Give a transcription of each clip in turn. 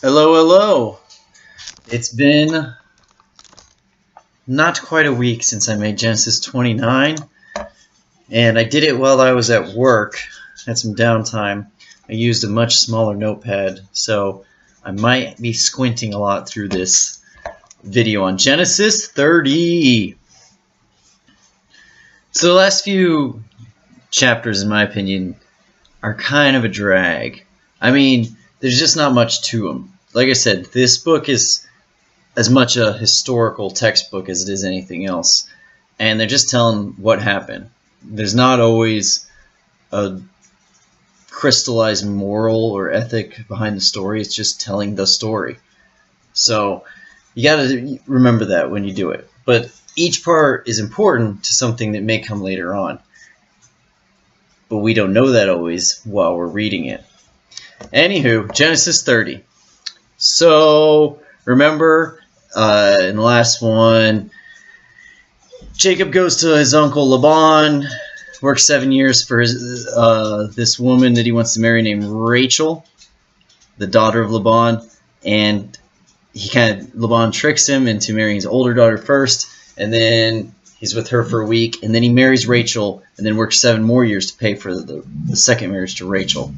Hello, hello. It's been not quite a week since I made Genesis 29, and I did it while I was at work. I had some downtime. I used a much smaller notepad, so I might be squinting a lot through this video on Genesis 30. So the last few chapters, in my opinion, are kind of a drag. I mean, there's just not much to them. Like I said, this book is as much a historical textbook as it is anything else. And they're just telling what happened. There's not always a crystallized moral or ethic behind the story. It's just telling the story. So you got to remember that when you do it. But each part is important to something that may come later on. But we don't know that always while we're reading it. Anywho, Genesis 30. So, remember, in the last one, Jacob goes to his uncle Laban, works 7 years for this woman that he wants to marry named Rachel, the daughter of Laban, and Laban tricks him into marrying his older daughter first, and then he's with her for a week, and then he marries Rachel, and then works 7 more years to pay for the second marriage to Rachel.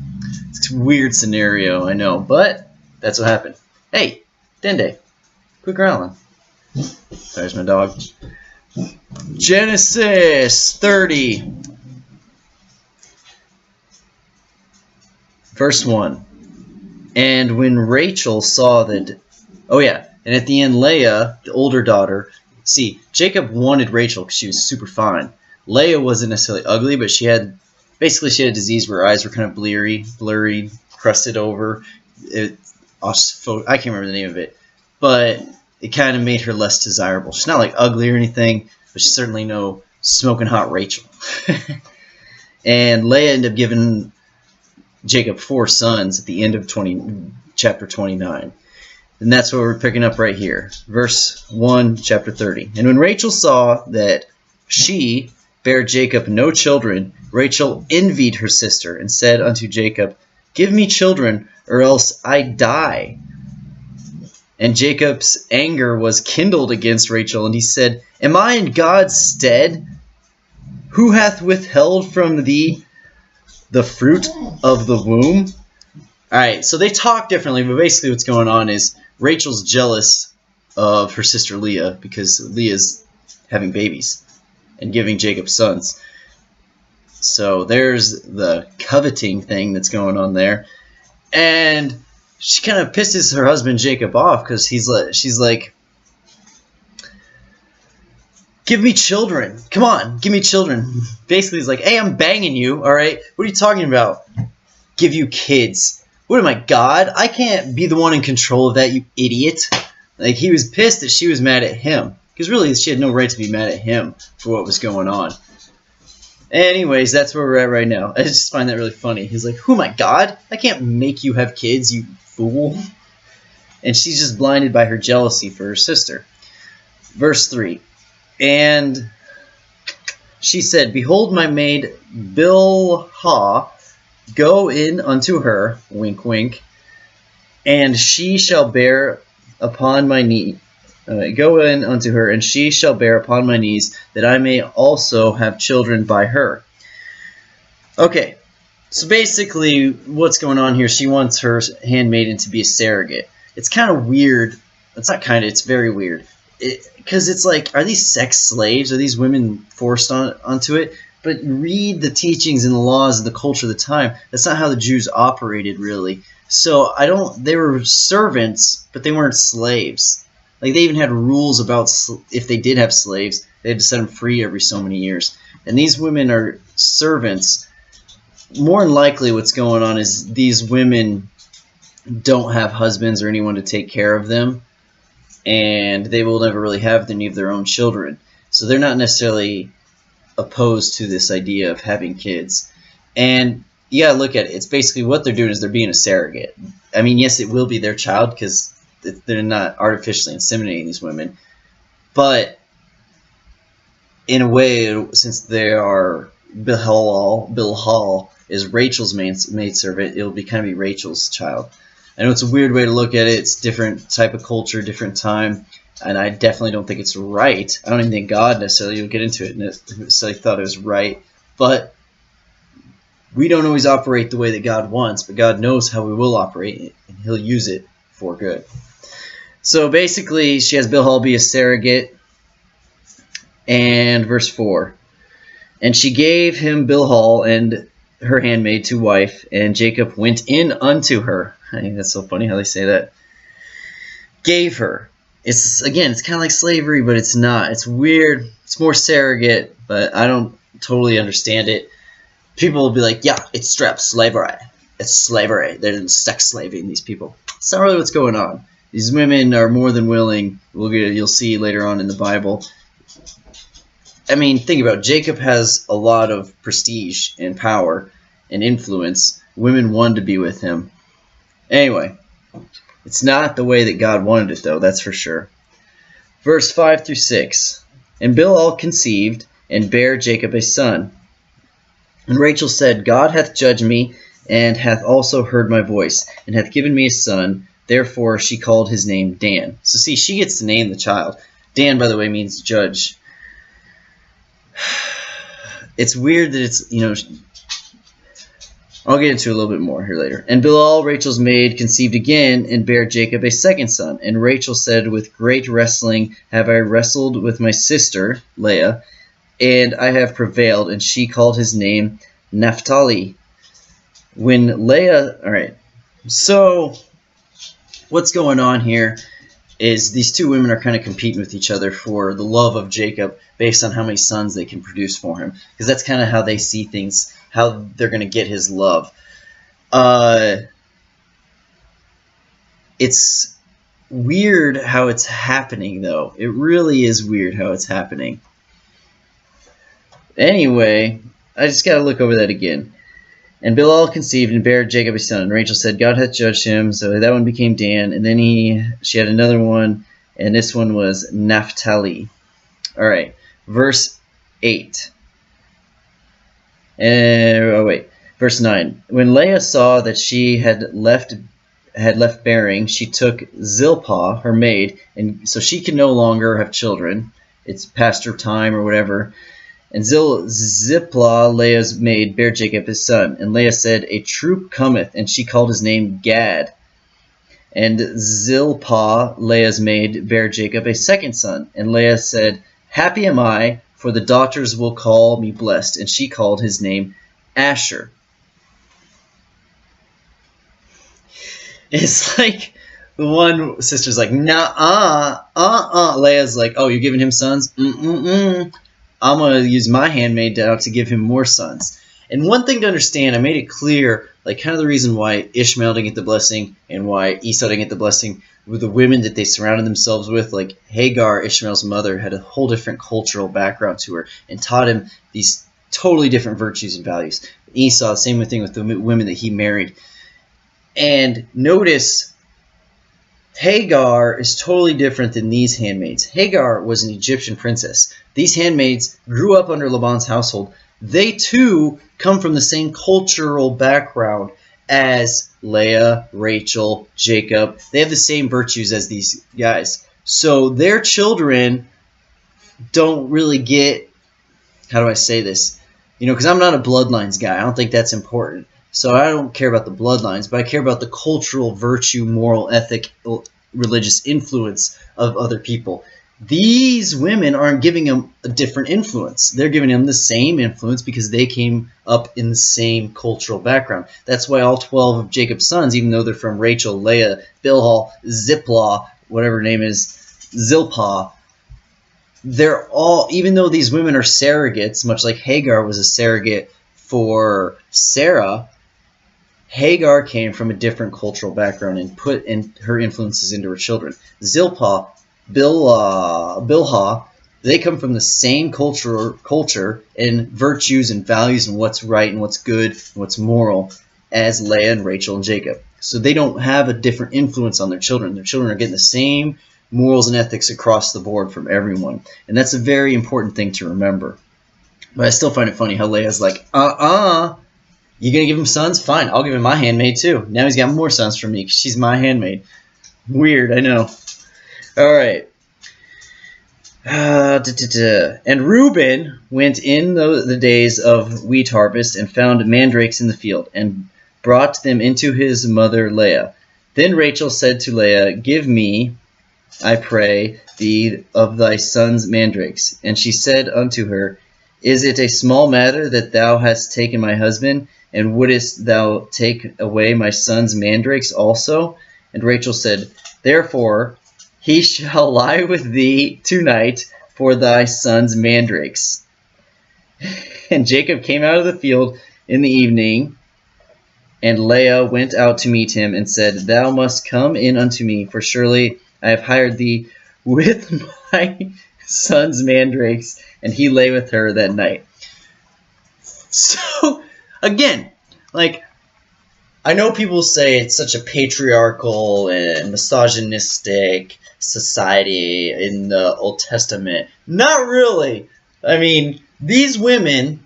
It's a weird scenario, I know, but that's what happened. Hey, Dende, quit growling. There's my dog. Genesis 30. Verse 1. And when Rachel saw that... Oh yeah, and at the end Leah, the older daughter... See, Jacob wanted Rachel because she was super fine. Leah wasn't necessarily ugly, but she had a disease where her eyes were kind of blurry, crusted over. I can't remember the name of it, but it kind of made her less desirable. She's not like ugly or anything, but she's certainly no smoking hot Rachel. And Leah ended up giving Jacob 4 sons at the end of chapter 29. And that's what we're picking up right here. Verse 1, chapter 30. And when Rachel saw that she bare Jacob no children, Rachel envied her sister, and said unto Jacob, Give me children, or else I die. And Jacob's anger was kindled against Rachel, and he said, Am I in God's stead? Who hath withheld from thee the fruit of the womb? Alright, so they talk differently, but basically what's going on is Rachel's jealous of her sister Leah because Leah's having babies and giving Jacob sons. So there's the coveting thing that's going on there. And she kind of pisses her husband Jacob off because she's like, Give me children. Come on, give me children. Basically, he's like, Hey, I'm banging you, all right? What are you talking about? Give you kids. What am I, God? I can't be the one in control of that, you idiot. Like, he was pissed that she was mad at him. Because really, she had no right to be mad at him for what was going on. Anyways, that's where we're at right now. I just find that really funny. He's like, who am I, God? I can't make you have kids, you fool. And she's just blinded by her jealousy for her sister. Verse 3. And she said, Behold my maid Bilhah, go in unto her, wink, wink, and she shall bear upon my knee. Go in unto her, and she shall bear upon my knees, that I may also have children by her. Okay, so basically what's going on here, she wants her handmaiden to be a surrogate. It's kind of weird. It's not kind of, it's very weird. Because it's like, are these sex slaves? Are these women forced onto it? But read the teachings and the laws of the culture of the time. That's not how the Jews operated, really. So they were servants, but they weren't slaves. Like, they even had rules about if they did have slaves, they had to set them free every so many years. And these women are servants. More than likely what's going on is these women don't have husbands or anyone to take care of them. And they will never really have any of their own children. So they're not necessarily opposed to this idea of having kids. And you gotta look at it. It's basically what they're doing is they're being a surrogate. I mean, yes, it will be their child because they're not artificially inseminating these women. But in a way, since they are Bilhah is Rachel's maidservant, it'll be kind of be Rachel's child. I know it's a weird way to look at it. It's different type of culture, different time, and I definitely don't think it's right. I don't even think God necessarily will get into it necessarily thought it was right, but we don't always operate the way that God wants, but God knows how we will operate, and He'll use it for good. So basically, she has Bilhah be a surrogate, and verse 4. And she gave him Bilhah and her handmaid to wife, and Jacob went in unto her. I think that's so funny how they say that. Gave her. It's kind of like slavery, but it's not. It's weird. It's more surrogate, but I don't totally understand it. People will be like, yeah, it's strep slavery. It's slavery. They're sex slaving these people. It's not really what's going on. These women are more than willing. You'll see later on in the Bible. I mean, think about it. Jacob has a lot of prestige and power and influence. Women wanted to be with him. Anyway, it's not the way that God wanted it, though, that's for sure. Verse 5 through 6. And Bilhah conceived and bare Jacob a son. And Rachel said, God hath judged me, and hath also heard my voice, and hath given me a son. Therefore she called his name Dan. So see, she gets to name the child. Dan, by the way, means judge. It's weird that it's, I'll get into it a little bit more here later. And Bilhah, Rachel's maid, conceived again, and bare Jacob a second son. And Rachel said, with great wrestling have I wrestled with my sister, Leah, and I have prevailed. And she called his name Naphtali. When Leah, all right, so what's going on here is these two women are kind of competing with each other for the love of Jacob based on how many sons they can produce for him. Because that's kind of how they see things, how they're going to get his love. It's weird how it's happening, though. It really is weird how it's happening. Anyway, I just got to look over that again. And Bilhah conceived and bare Jacob a son. And Rachel said, God hath judged him. So that one became Dan. And then she had another one, and this one was Naphtali. All right, verse 8. Verse 9. When Leah saw that she had left bearing, she took Zilpah, her maid, and so she could no longer have children. It's past her time or whatever. And Zilpah, Leah's maid, bare Jacob his son. And Leah said, a troop cometh, and she called his name Gad. And Zilpah, Leah's maid, bare Jacob a second son. And Leah said, happy am I, for the daughters will call me blessed. And she called his name Asher. It's like the one sister's like, nah, Leah's like, oh, you're giving him sons? I'm going to use my handmaid to give him more sons. And one thing to understand, I made it clear, like kind of the reason why Ishmael didn't get the blessing and why Esau didn't get the blessing with the women that they surrounded themselves with. Like Hagar, Ishmael's mother, had a whole different cultural background to her and taught him these totally different virtues and values. Esau, same thing with the women that he married. And notice, Hagar is totally different than these handmaids. Hagar was an Egyptian princess. These handmaids grew up under Laban's household. They too come from the same cultural background as Leah, Rachel, Jacob. They have the same virtues as these guys. So their children don't really get, how do I say this? Because I'm not a bloodlines guy. I don't think that's important. So I don't care about the bloodlines, but I care about the cultural virtue, moral, ethic, religious influence of other people. These women aren't giving them a different influence. They're giving them the same influence because they came up in the same cultural background. That's why all 12 of Jacob's sons, even though they're from Rachel, Leah, Bilhah, Zilpah, whatever her name is, Zilpah, they're all, even though these women are surrogates, much like Hagar was a surrogate for Sarah, Hagar came from a different cultural background and put in her influences into her children. Zilpah, Bilhah, they come from the same culture and virtues and values and what's right and what's good and what's moral as Leah and Rachel and Jacob. So they don't have a different influence on their children. Their children are getting the same morals and ethics across the board from everyone. And that's a very important thing to remember. But I still find it funny how Leah's like, You gonna give him sons? Fine, I'll give him my handmaid too. Now he's got more sons for me because she's my handmaid. Weird, I know. All right. And Reuben went in the days of wheat harvest and found mandrakes in the field and brought them into his mother Leah. Then Rachel said to Leah, "Give me, I pray thee, of thy son's mandrakes." And she said unto her, "Is it a small matter that thou hast taken my husband? And wouldest thou take away my son's mandrakes also?" And Rachel said, "Therefore he shall lie with thee tonight for thy son's mandrakes." And Jacob came out of the field in the evening, and Leah went out to meet him, and said, "Thou must come in unto me, for surely I have hired thee with my son's mandrakes." And he lay with her that night. So, again, like, I know people say it's such a patriarchal and misogynistic society in the Old Testament. Not really. I mean, these women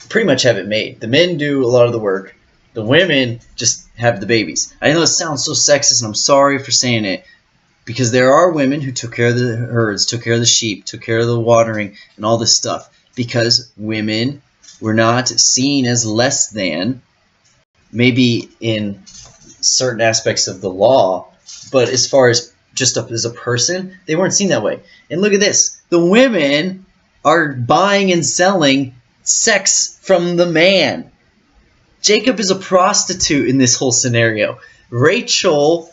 pretty much have it made. The men do a lot of the work. The women just have the babies. I know it sounds so sexist, and I'm sorry for saying it, because there are women who took care of the herds, took care of the sheep, took care of the watering, and all this stuff, because women were not seen as less than, maybe in certain aspects of the law, but as far as just as a person, they weren't seen that way. And look at this. The women are buying and selling sex from the man. Jacob is a prostitute in this whole scenario. Rachel...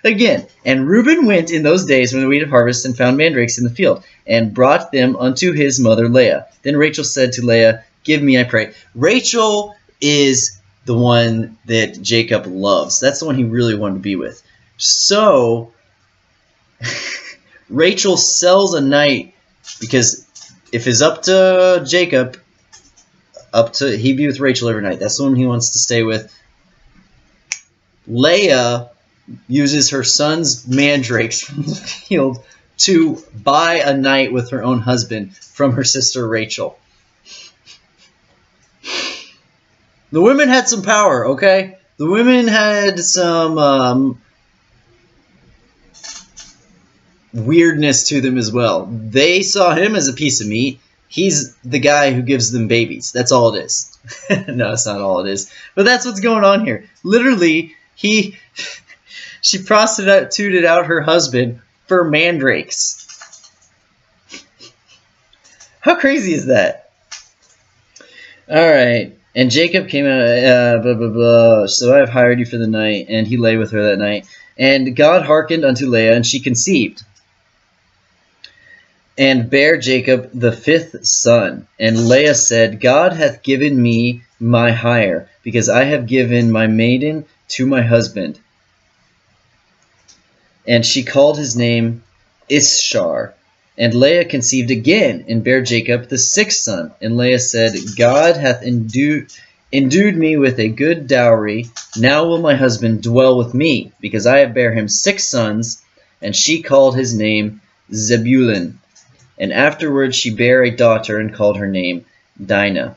Again, and Reuben went in those days when the wheat of harvest and found mandrakes in the field, and brought them unto his mother Leah. Then Rachel said to Leah, "Give me, I pray." Rachel is the one that Jacob loves. That's the one he really wanted to be with. So, Rachel sells a night, because if it's up to Jacob, he'd be with Rachel every night. That's the one he wants to stay with. Leah uses her son's mandrakes from the field to buy a night with her own husband from her sister Rachel. The women had some power, okay? The women had some weirdness to them as well. They saw him as a piece of meat. He's the guy who gives them babies. That's all it is. No, that's not all it is. But that's what's going on here. Literally, she prostituted out her husband for mandrakes. How crazy is that? Alright. And Jacob came out, blah, blah, blah. So I have hired you for the night. And he lay with her that night. And God hearkened unto Leah, and she conceived, and bare Jacob the 5th son. And Leah said, "God hath given me my hire, because I have given my maiden to my husband." And she called his name Issachar. And Leah conceived again, and bare Jacob the 6th son. And Leah said, "God hath endued me with a good dowry. Now will my husband dwell with me, because I have bare him 6 sons." And she called his name Zebulun. And afterward she bare a daughter, and called her name Dinah.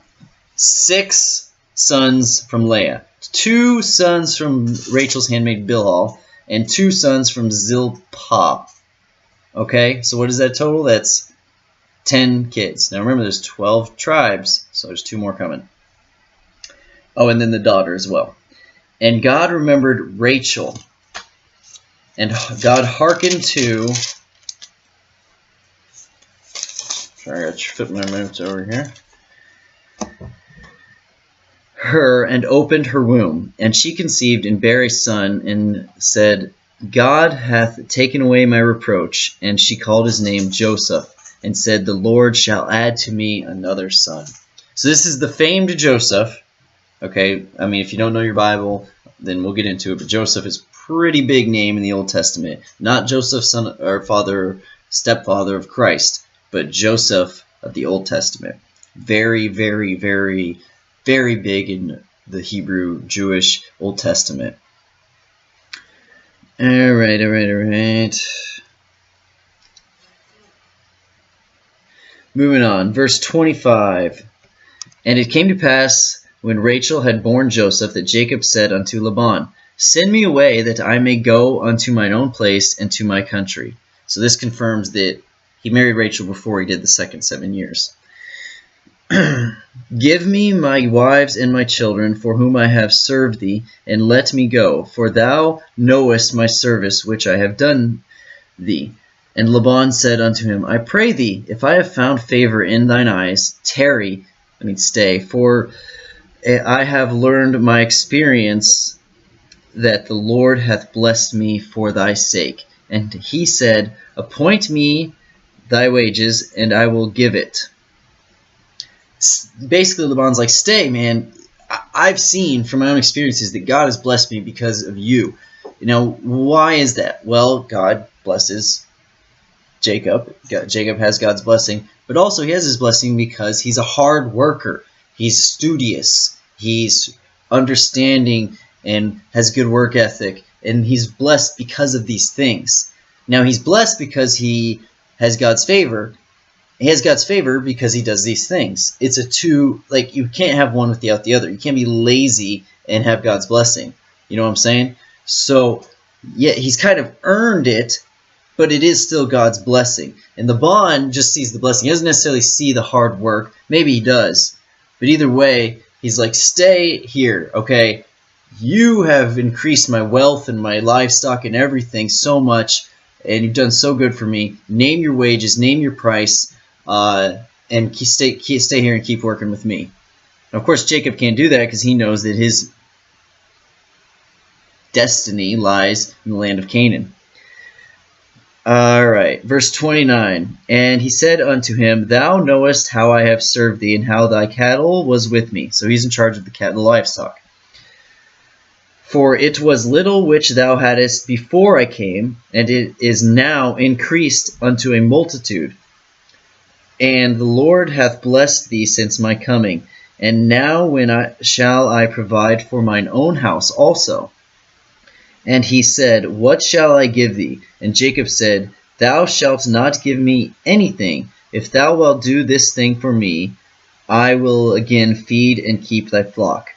6 sons from Leah. 2 sons from Rachel's handmaid Bilhah, and 2 sons from Zilpah. Okay, so what is that total? That's 10 kids. Now remember, there's 12 tribes, so there's 2 more coming. Oh, and then the daughter as well. And God remembered Rachel, and God hearkened to... Sorry, I got to flip my notes over here. Her, and opened her womb, and she conceived and bare a son, and said, "God hath taken away my reproach." And she called his name Joseph, and said, "The Lord shall add to me another son." So this is the famed Joseph. Okay, I mean, if you don't know your Bible, then we'll get into it. But Joseph is a pretty big name in the Old Testament. Not Joseph, son or father, stepfather of Christ, but Joseph of the Old Testament. Very, very, very, very big in the Hebrew, Jewish Old Testament. Alright. Moving on, verse 25. And it came to pass, when Rachel had borne Joseph, that Jacob said unto Laban, Send me away, that I may go unto mine own place and to my country. So this confirms that he married Rachel before he did the second 7 years. Give me my wives and my children, for whom I have served thee, and let me go, for thou knowest my service which I have done thee. And Laban said unto him, I pray thee, if I have found favor in thine eyes, stay, for I have learned my experience that the Lord hath blessed me for thy sake. And he said, Appoint me thy wages, and I will give it. Basically, Laban's like, stay, man. I've seen from my own experiences that God has blessed me because of you. Why is that? Well, God blesses Jacob. Jacob has God's blessing, but also he has his blessing because he's a hard worker. He's studious. He's understanding and has good work ethic, and he's blessed because of these things. Now, he's blessed because he has God's favor. He has God's favor because he does these things. It's a two, you can't have one without the other. You can't be lazy and have God's blessing. You know what I'm saying? So, yeah, he's kind of earned it, but it is still God's blessing. And Laban just sees the blessing. He doesn't necessarily see the hard work. Maybe he does. But either way, he's like, stay here, okay? You have increased my wealth and my livestock and everything so much, and you've done so good for me. Name your wages, name your price, and stay here and keep working with me. Now, of course, Jacob can't do that because he knows that his destiny lies in the land of Canaan. All right, verse 29. And he said unto him, Thou knowest how I have served thee, and how thy cattle was with me. So he's in charge of the cattle livestock. For it was little which thou hadst before I came, and it is now increased unto a multitude. And the Lord hath blessed thee since my coming. And now when shall I provide for mine own house also? And he said, What shall I give thee? And Jacob said, Thou shalt not give me anything. If thou wilt do this thing for me, I will again feed and keep thy flock.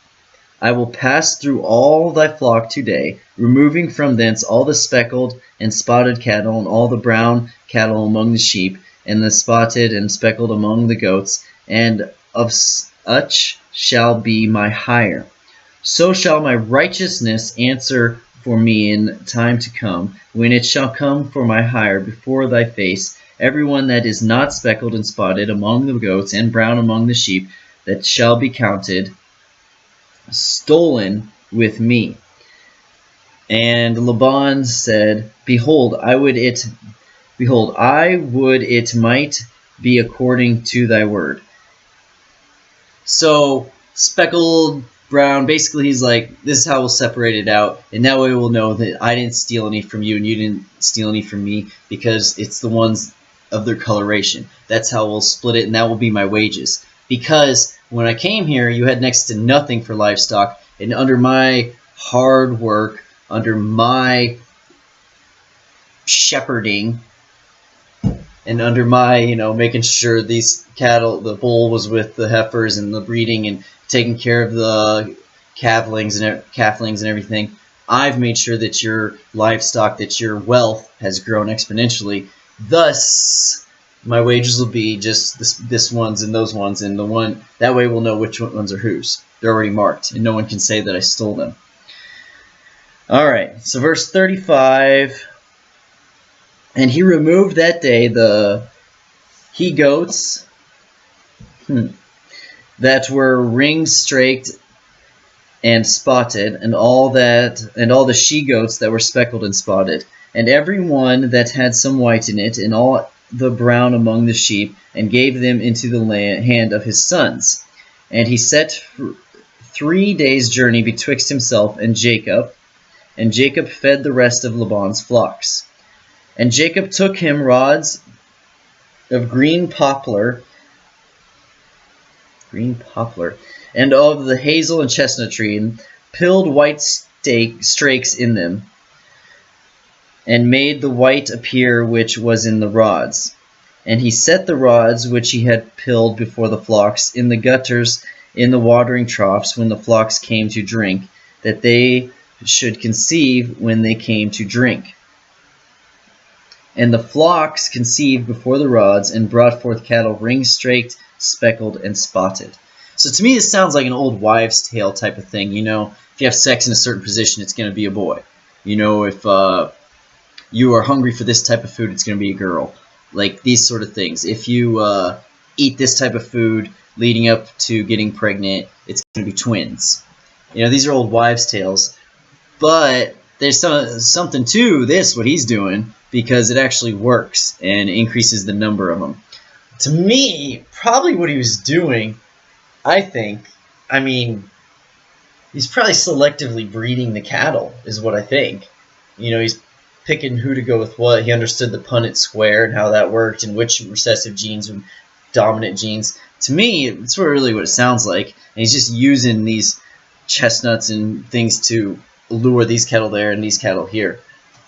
I will pass through all thy flock today, removing from thence all the speckled and spotted cattle, and all the brown cattle among the sheep, and the spotted and speckled among the goats, and of such shall be my hire. So shall my righteousness answer for me in time to come, when it shall come for my hire before thy face, every one that is not speckled and spotted among the goats, and brown among the sheep, that shall be counted stolen with me. And Laban said, Behold, I would it might be according to thy word. So, speckled, brown, basically he's like, this is how we'll separate it out, and that way we'll know that I didn't steal any from you and you didn't steal any from me, because it's the ones of their coloration. That's how we'll split it, and that will be my wages. Because when I came here, you had next to nothing for livestock, and under my hard work, under my shepherding, and under my, making sure these cattle, the bull was with the heifers and the breeding and taking care of the calflings and everything, I've made sure that your livestock, that your wealth has grown exponentially. Thus, my wages will be just this ones and those ones, and the one that way we'll know which ones are whose. They're already marked, and no one can say that I stole them. All right, so verse 35. And he removed that day the he-goats that were ring-straked and spotted, and all the she-goats that were speckled and spotted, and every one that had some white in it, and all the brown among the sheep, and gave them into the hand of his sons. And he set 3 days' journey betwixt himself and Jacob fed the rest of Laban's flocks. And Jacob took him rods of green poplar, and of the hazel and chestnut tree, and pilled white strakes in them, and made the white appear which was in the rods. And he set the rods which he had pilled before the flocks in the gutters in the watering troughs when the flocks came to drink, that they should conceive when they came to drink. And the flocks conceived before the rods, and brought forth cattle ring-straked, speckled, and spotted. So to me this sounds like an old wives' tale type of thing. You know, if you have sex in a certain position, it's going to be a boy. You know, if you are hungry for this type of food, it's going to be a girl. Like these sort of things. If you eat this type of food leading up to getting pregnant, it's going to be twins. You know, these are old wives' tales. But there's something to this, what he's doing, because it actually works and increases the number of them. To me, probably what he was doing, I think, I mean, he's probably selectively breeding the cattle, is what I think. You know, he's picking who to go with what. He understood the Punnett square and how that worked and which recessive genes were dominant genes. To me, it's really what it sounds like. And he's just using these chestnuts and things to lure these cattle there and these cattle here.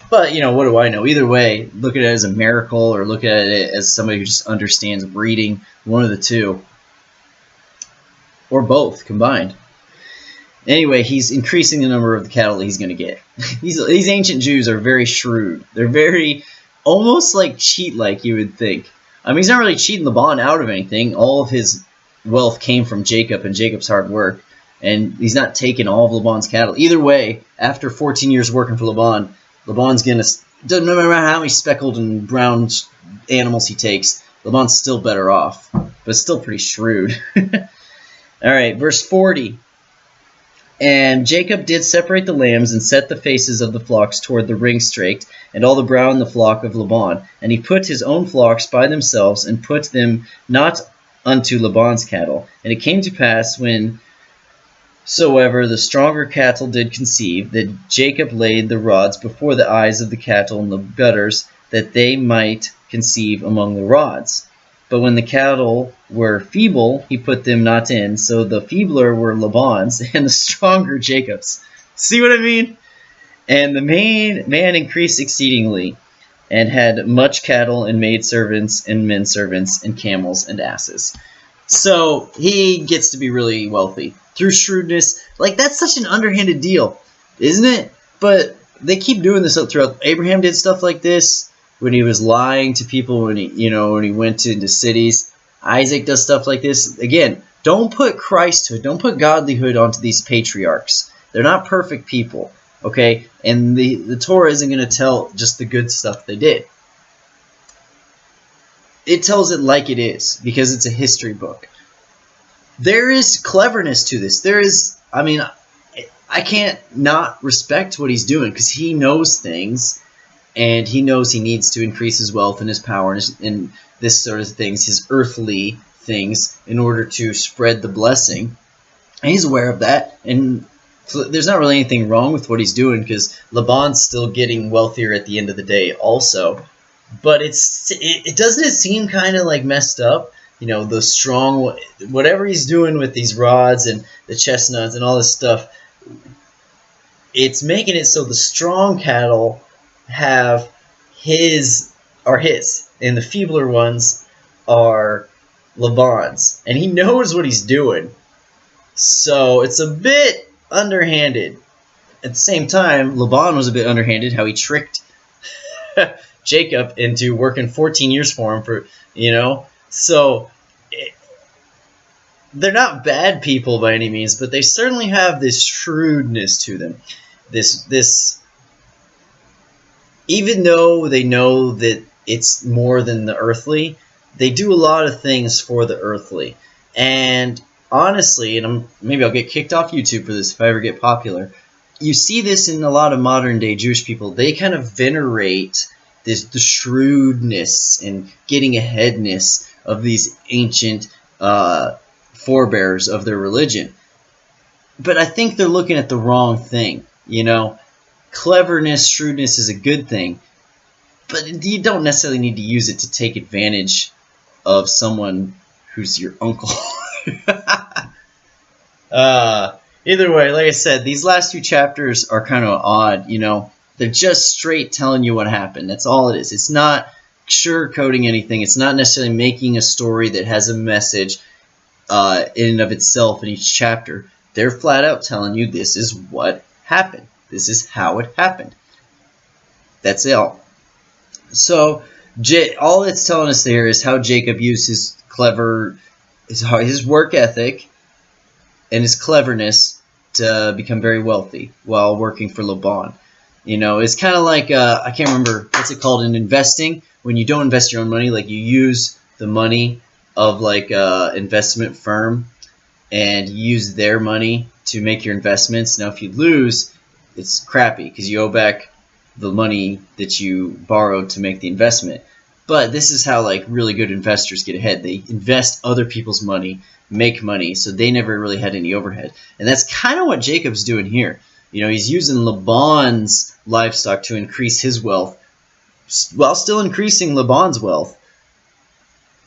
But, you know, what do I know? Either way, look at it as a miracle or look at it as somebody who just understands breeding, one of the two. Or both combined. Anyway, he's increasing the number of the cattle that he's going to get. These ancient Jews are very shrewd. They're very, almost like cheat-like, you would think. I mean, he's not really cheating Laban out of anything. All of his wealth came from Jacob and Jacob's hard work. And he's not taking all of Laban's cattle. Either way, after 14 years working for Laban, Laban's going to, doesn't matter how many speckled and brown animals he takes, Laban's still better off. But still pretty shrewd. Alright, verse 40. And Jacob did separate the lambs and set the faces of the flocks toward the ring-straked, and all the brown in the flock of Laban. And he put his own flocks by themselves, and put them not unto Laban's cattle. And it came to pass, when soever the stronger cattle did conceive, that Jacob laid the rods before the eyes of the cattle in the gutters, that they might conceive among the rods. But when the cattle were feeble, he put them not in. So the feebler were Laban's, and the stronger Jacob's. See what I mean? And the man increased exceedingly, and had much cattle, and maidservants, and menservants, and camels, and asses. So he gets to be really wealthy through shrewdness. Like, that's such an underhanded deal, isn't it? But they keep doing this up throughout. Abraham did stuff like this when he was lying to people, when he went into cities. Isaac does stuff like this. Again, don't put Christhood, don't put godlyhood onto these patriarchs. They're not perfect people, okay? And the Torah isn't going to tell just the good stuff they did. It tells it like it is, because it's a history book. There is cleverness to this. There is, I mean, I can't not respect what he's doing, because he knows things. And he knows he needs to increase his wealth and his power and this sort of things, his earthly things, in order to spread the blessing. And he's aware of that. And there's not really anything wrong with what he's doing, because Laban's still getting wealthier at the end of the day also. But it doesn't it seem kind of like messed up? You know, the strong, whatever he's doing with these rods and the chestnuts and all this stuff, it's making it so the strong cattle have his, and the feebler ones are Laban's. And he knows what he's doing. So it's a bit underhanded. At the same time, Laban was a bit underhanded, how he tricked Jacob into working 14 years for him, So they're not bad people by any means, but they certainly have this shrewdness to them. This even though they know that it's more than the earthly, they do a lot of things for the earthly. And honestly, and maybe I'll get kicked off YouTube for this if I ever get popular, you see this in a lot of modern day Jewish people. They kind of venerate the shrewdness and getting aheadness of these ancient forebears of their religion. But I think they're looking at the wrong thing, Cleverness, shrewdness is a good thing, but you don't necessarily need to use it to take advantage of someone who's your uncle. Either way, like I said, these last two chapters are kind of odd, They're just straight telling you what happened. That's all it is. It's not sugarcoating anything. It's not necessarily making a story that has a message in and of itself in each chapter. They're flat out telling you this is what happened. This is how it happened. That's it all. So all it's telling us there is how Jacob used his work ethic and his cleverness to become very wealthy while working for Laban. You know, it's kind of like, I can't remember, what's it called in investing? When you don't invest your own money, like you use the money of like an investment firm and use their money to make your investments. Now, if you lose, it's crappy because you owe back the money that you borrowed to make the investment. But this is how like really good investors get ahead. They invest other people's money, make money, so they never really had any overhead. And that's kind of what Jacob's doing here. You know, he's using Laban's livestock to increase his wealth while still increasing Laban's wealth,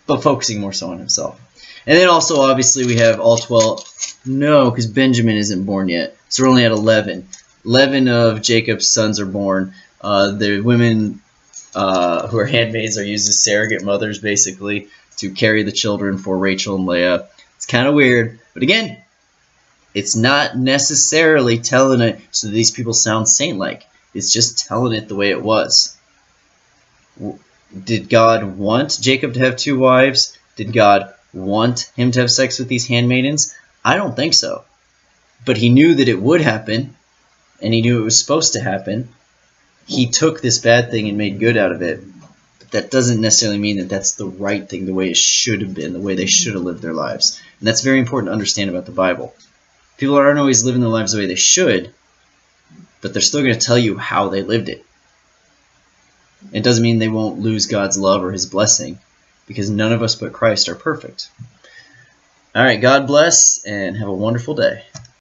but focusing more so on himself. And then also, obviously, we have all 12. No, because Benjamin isn't born yet. So we're only at 11. 11 of Jacob's sons are born. The women who are handmaids are used as surrogate mothers, basically, to carry the children for Rachel and Leah. It's kind of weird. But again, it's not necessarily telling it so these people sound saint-like. It's just telling it the way it was. Did God want Jacob to have 2 wives? Did God want him to have sex with these handmaidens? I don't think so. But he knew that it would happen, and he knew it was supposed to happen. He took this bad thing and made good out of it. But that doesn't necessarily mean that that's the right thing, the way it should have been, the way they should have lived their lives. And that's very important to understand about the Bible. People aren't always living their lives the way they should, but they're still going to tell you how they lived it. It doesn't mean they won't lose God's love or his blessing, because none of us but Christ are perfect. All right, God bless, and have a wonderful day.